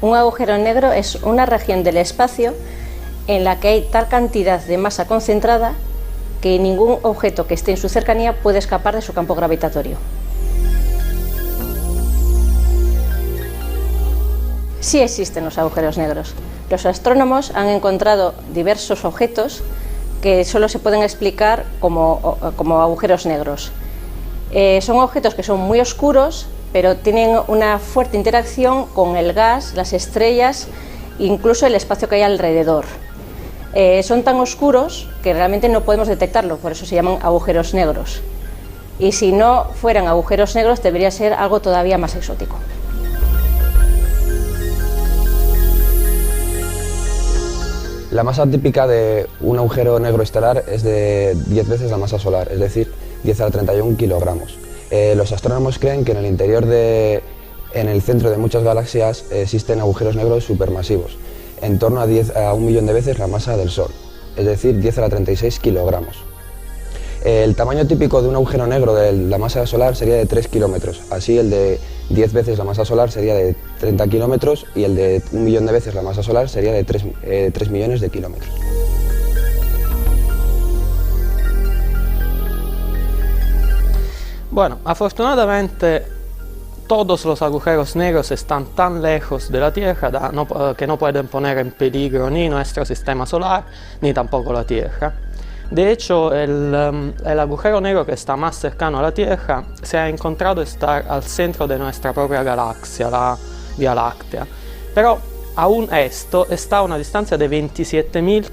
Un agujero negro es una región del espacio en la que hay tal cantidad de masa concentrada que ningún objeto que esté en su cercanía puede escapar de su campo gravitatorio. Sí existen los agujeros negros. Los astrónomos han encontrado diversos objetos que solo se pueden explicar como agujeros negros. Son objetos que son muy oscuros, pero tienen una fuerte interacción con el gas, las estrellas, incluso el espacio que hay alrededor. Son tan oscuros que realmente no podemos detectarlo, por eso se llaman agujeros negros. Y si no fueran agujeros negros, debería ser algo todavía más exótico. La masa típica de un agujero negro estelar es de 10 veces la masa solar, es decir, 10 a la 31 kilogramos. Los astrónomos creen que en el centro de muchas galaxias existen agujeros negros supermasivos, en torno a 1 millón de veces la masa del Sol, es decir, 10 a la 36 kilogramos. El tamaño típico de un agujero negro de la masa solar sería de 3 kilómetros, así el de 10 veces la masa solar sería de 30 kilómetros y el de 1 millón de veces la masa solar sería de 3 millones de kilómetros. Bueno, afortunadamente todos los agujeros negros están tan lejos de la Tierra que no pueden poner en peligro ni nuestro sistema solar ni tampoco la Tierra. De hecho, el agujero negro que está más cercano a la Tierra se ha encontrado estar al centro de nuestra propia galaxia, la Vía Láctea. Pero aún esto está a una distancia de 27.000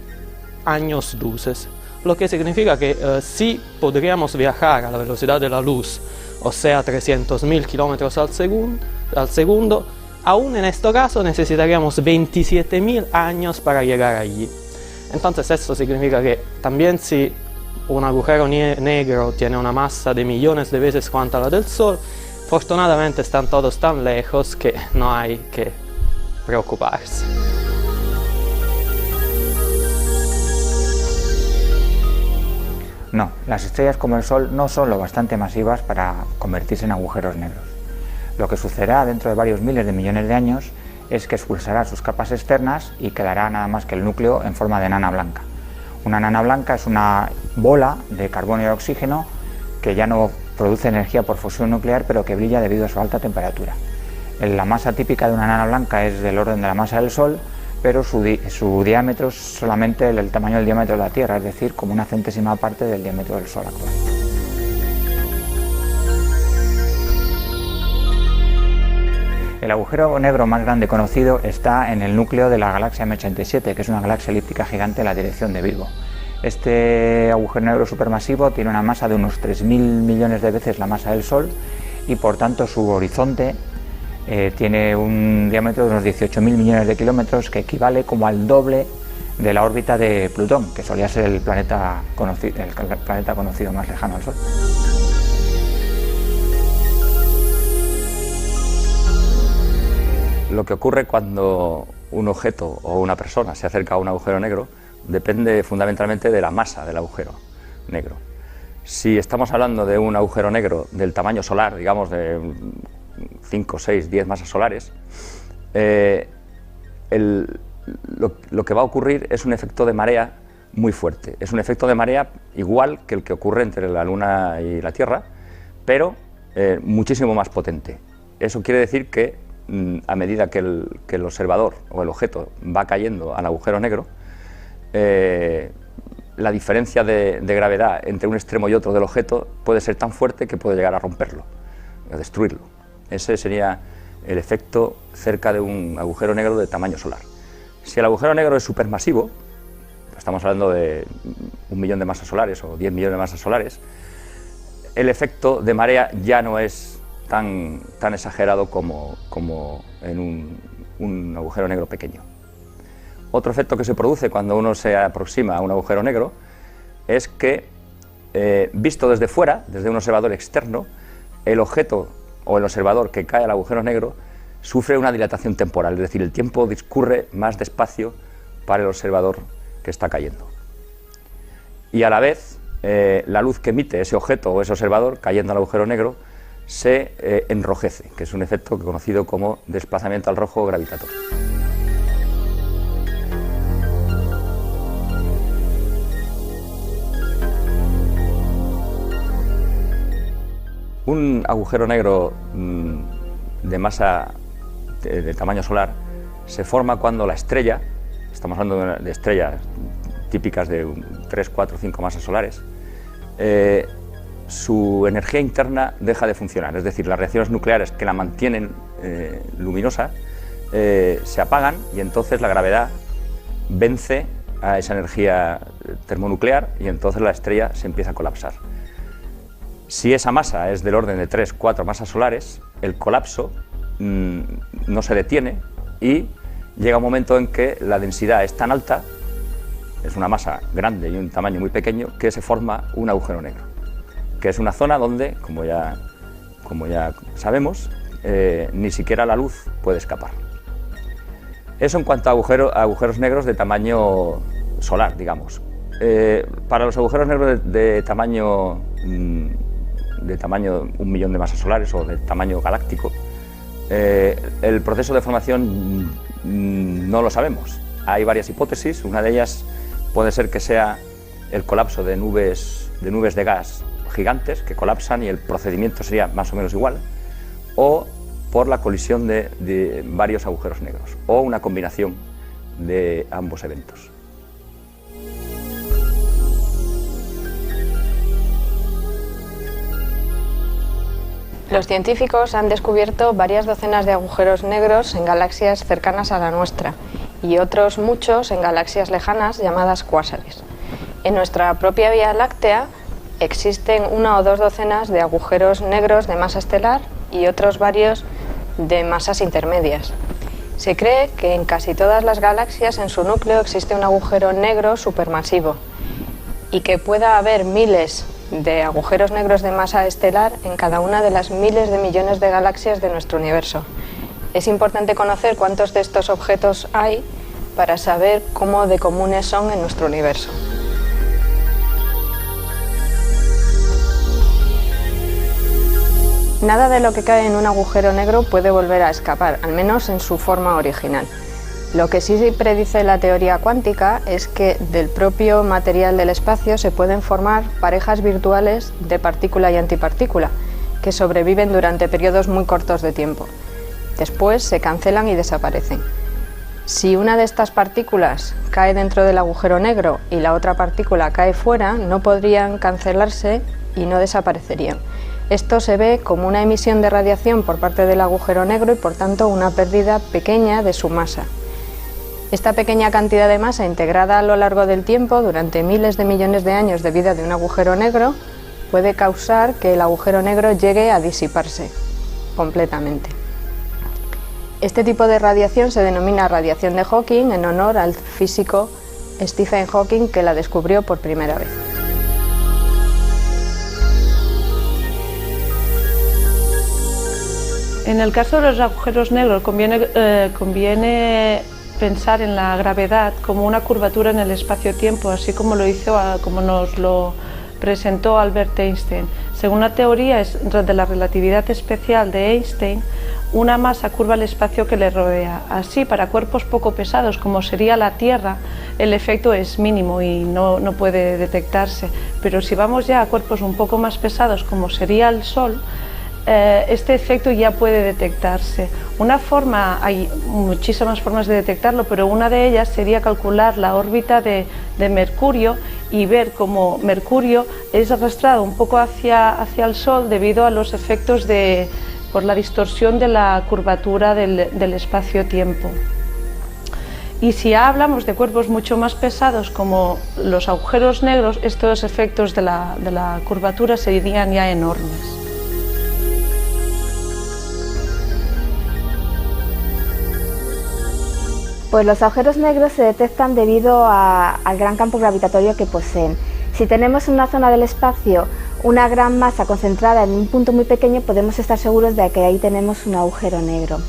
años luces, lo que significa que si podríamos viajar a la velocidad de la luz, o sea 300.000 kilómetros al segundo, aún en este caso necesitaríamos 27.000 años para llegar allí. Entonces esto significa que también si un agujero negro tiene una masa de millones de veces cuanta la del Sol, afortunadamente están todos tan lejos que no hay que preocuparse. No, las estrellas como el Sol no son lo bastante masivas para convertirse en agujeros negros. Lo que sucederá dentro de varios miles de millones de años es que expulsará sus capas externas y quedará nada más que el núcleo en forma de enana blanca. Una enana blanca es una bola de carbono y oxígeno que ya no produce energía por fusión nuclear, pero que brilla debido a su alta temperatura. La masa típica de una enana blanca es del orden de la masa del Sol, pero su diámetro es solamente el tamaño del diámetro de la Tierra, es decir, como una centésima parte del diámetro del Sol actual. El agujero negro más grande conocido está en el núcleo de la galaxia M87, que es una galaxia elíptica gigante en la dirección de Virgo. Este agujero negro supermasivo tiene una masa de unos 3.000 millones de veces la masa del Sol y por tanto su horizonte tiene un diámetro de unos 18.000 millones de kilómetros, que equivale como al doble de la órbita de Plutón, que solía ser el planeta conocido más lejano al Sol. Lo que ocurre cuando un objeto o una persona se acerca a un agujero negro depende fundamentalmente de la masa del agujero negro. Si estamos hablando de un agujero negro del tamaño solar, digamos de 5, 6, 10 masas solares, lo que va a ocurrir es un efecto de marea muy fuerte. Es un efecto de marea igual que el que ocurre entre la Luna y la Tierra, pero muchísimo más potente. Eso quiere decir que a medida que el observador o el objeto va cayendo al agujero negro, la diferencia de gravedad entre un extremo y otro del objeto puede ser tan fuerte que puede llegar a romperlo, a destruirlo. Ese sería el efecto cerca de un agujero negro de tamaño solar. Si el agujero negro es supermasivo, estamos hablando de 1 millón de masas solares o 10 millones de masas solares, el efecto de marea ya no es tan exagerado como en un agujero negro pequeño. Otro efecto que se produce cuando uno se aproxima a un agujero negro es que, visto desde fuera, desde un observador externo, el objeto o el observador que cae al agujero negro sufre una dilatación temporal, es decir, el tiempo discurre más despacio para el observador que está cayendo. Y a la vez, la luz que emite ese objeto o ese observador cayendo al agujero negro se enrojece, que es un efecto conocido como desplazamiento al rojo gravitatorio. Un agujero negro de masa de tamaño solar se forma cuando la estrella, estamos hablando de estrellas típicas de 3, 4, 5 masas solares, su energía interna deja de funcionar, es decir, las reacciones nucleares que la mantienen luminosa se apagan y entonces la gravedad vence a esa energía termonuclear y entonces la estrella se empieza a colapsar. Si esa masa es del orden de 3, 4 masas solares, el colapso no se detiene y llega un momento en que la densidad es tan alta, es una masa grande y un tamaño muy pequeño, que se forma un agujero negro, que es una zona donde, como ya sabemos, ni siquiera la luz puede escapar. Eso en cuanto a agujeros negros de tamaño solar, digamos. Para los agujeros negros de tamaño 1 millón de masas solares o de tamaño galáctico, el proceso de formación no lo sabemos. Hay varias hipótesis, una de ellas puede ser que sea el colapso de nubes de gas gigantes que colapsan y el procedimiento sería más o menos igual, o por la colisión de varios agujeros negros, o una combinación de ambos eventos. Los científicos han descubierto varias docenas de agujeros negros en galaxias cercanas a la nuestra y otros muchos en galaxias lejanas llamadas cuásares. En nuestra propia Vía Láctea existen 1 o 2 docenas de agujeros negros de masa estelar y otros varios de masas intermedias. Se cree que en casi todas las galaxias en su núcleo existe un agujero negro supermasivo y que pueda haber miles de agujeros negros de masa estelar en cada una de las miles de millones de galaxias de nuestro universo. Es importante conocer cuántos de estos objetos hay para saber cómo de comunes son en nuestro universo. Nada de lo que cae en un agujero negro puede volver a escapar, al menos en su forma original. Lo que sí predice la teoría cuántica es que del propio material del espacio se pueden formar parejas virtuales de partícula y antipartícula, que sobreviven durante periodos muy cortos de tiempo. Después se cancelan y desaparecen. Si una de estas partículas cae dentro del agujero negro y la otra partícula cae fuera, no podrían cancelarse y no desaparecerían. Esto se ve como una emisión de radiación por parte del agujero negro y por tanto una pérdida pequeña de su masa. Esta pequeña cantidad de masa integrada a lo largo del tiempo, durante miles de millones de años de vida de un agujero negro, puede causar que el agujero negro llegue a disiparse completamente. Este tipo de radiación se denomina radiación de Hawking en honor al físico Stephen Hawking, que la descubrió por primera vez. En el caso de los agujeros negros conviene pensar en la gravedad como una curvatura en el espacio-tiempo, así como como nos lo presentó Albert Einstein. Según la teoría de la relatividad especial de Einstein, una masa curva el espacio que le rodea. Así, para cuerpos poco pesados como sería la Tierra, el efecto es mínimo y no puede detectarse. Pero si vamos ya a cuerpos un poco más pesados como sería el Sol, este efecto ya puede detectarse. Hay muchísimas formas de detectarlo, pero una de ellas sería calcular la órbita de Mercurio y ver cómo Mercurio es arrastrado un poco hacia el Sol debido a los efectos por la distorsión de la curvatura del espacio-tiempo. Y si ya hablamos de cuerpos mucho más pesados como los agujeros negros, estos efectos de la curvatura serían ya enormes. Pues los agujeros negros se detectan debido al gran campo gravitatorio que poseen. Si tenemos en una zona del espacio una gran masa concentrada en un punto muy pequeño, podemos estar seguros de que ahí tenemos un agujero negro.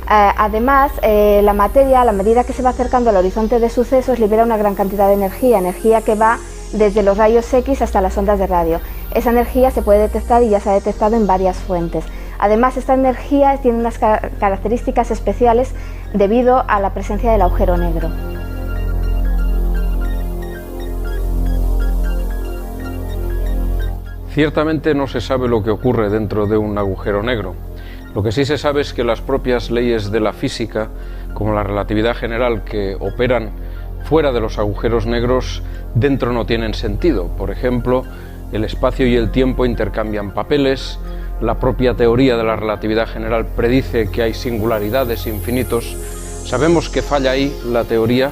Además, la materia, a la medida que se va acercando al horizonte de sucesos, libera una gran cantidad de energía que va desde los rayos X hasta las ondas de radio. Esa energía se puede detectar y ya se ha detectado en varias fuentes. Además, esta energía tiene unas características especiales debido a la presencia del agujero negro. Ciertamente no se sabe lo que ocurre dentro de un agujero negro. Lo que sí se sabe es que las propias leyes de la física, como la relatividad general, que operan fuera de los agujeros negros, dentro no tienen sentido. Por ejemplo, el espacio y el tiempo intercambian papeles, la propia teoría de la relatividad general predice que hay singularidades infinitos. Sabemos que falla ahí la teoría,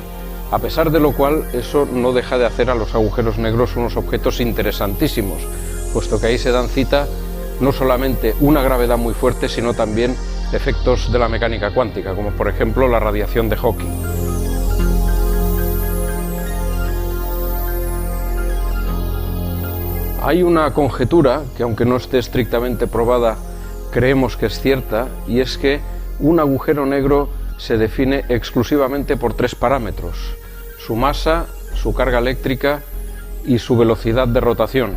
a pesar de lo cual eso no deja de hacer a los agujeros negros unos objetos interesantísimos, puesto que ahí se dan cita no solamente una gravedad muy fuerte, sino también efectos de la mecánica cuántica, como por ejemplo la radiación de Hawking. Hay una conjetura, que aunque no esté estrictamente probada, creemos que es cierta, y es que un agujero negro se define exclusivamente por 3 parámetros: su masa, su carga eléctrica y su velocidad de rotación.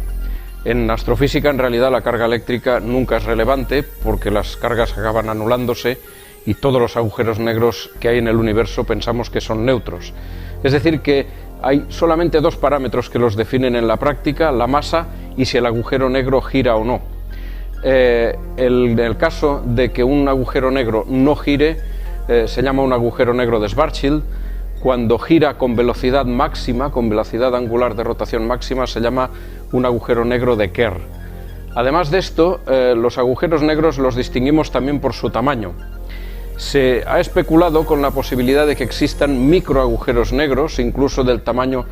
En astrofísica, en realidad, la carga eléctrica nunca es relevante porque las cargas acaban anulándose y todos los agujeros negros que hay en el universo pensamos que son neutros. Es decir, que hay solamente 2 parámetros que los definen en la práctica: la masa y si el agujero negro gira o no. En el caso de que un agujero negro no gire, se llama un agujero negro de Schwarzschild. Cuando gira con velocidad máxima, con velocidad angular de rotación máxima, se llama un agujero negro de Kerr. Además de esto, los agujeros negros los distinguimos también por su tamaño. Se ha especulado con la posibilidad de que existan microagujeros negros, incluso del tamaño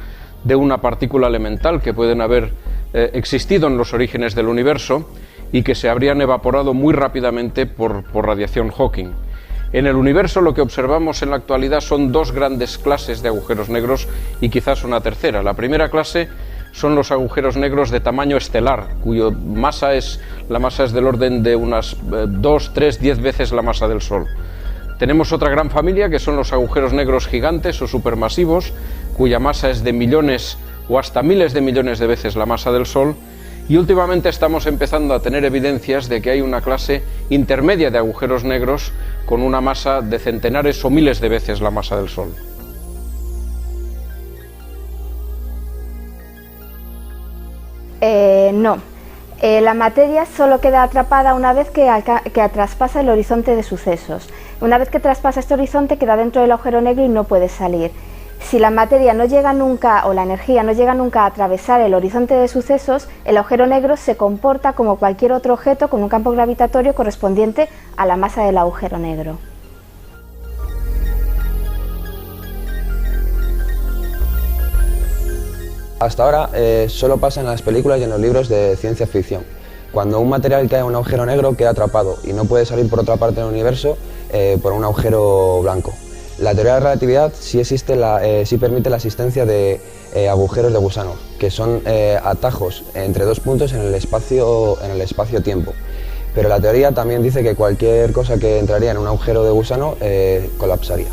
de una partícula elemental, que pueden haber existido en los orígenes del universo y que se habrían evaporado muy rápidamente por radiación Hawking. En el universo lo que observamos en la actualidad son 2 grandes clases de agujeros negros y quizás una tercera. La primera clase son los agujeros negros de tamaño estelar, cuya masa es del orden de unas 2, 3, 10 veces la masa del Sol. Tenemos otra gran familia que son los agujeros negros gigantes o supermasivos, cuya masa es de millones o hasta miles de millones de veces la masa del Sol. Y últimamente estamos empezando a tener evidencias de que hay una clase intermedia de agujeros negros con una masa de centenares o miles de veces la masa del Sol. No. La materia solo queda atrapada una vez que traspasa el horizonte de sucesos. Una vez que traspasa este horizonte queda dentro del agujero negro y no puede salir. Si la materia no llega nunca, o la energía no llega nunca a atravesar el horizonte de sucesos, el agujero negro se comporta como cualquier otro objeto con un campo gravitatorio correspondiente a la masa del agujero negro. Hasta ahora solo pasa en las películas y en los libros de ciencia ficción. Cuando un material cae en un agujero negro queda atrapado y no puede salir por otra parte del universo por un agujero blanco. La teoría de la relatividad sí permite la existencia de agujeros de gusano, que son atajos entre 2 puntos en el espacio-tiempo. Pero la teoría también dice que cualquier cosa que entraría en un agujero de gusano colapsaría.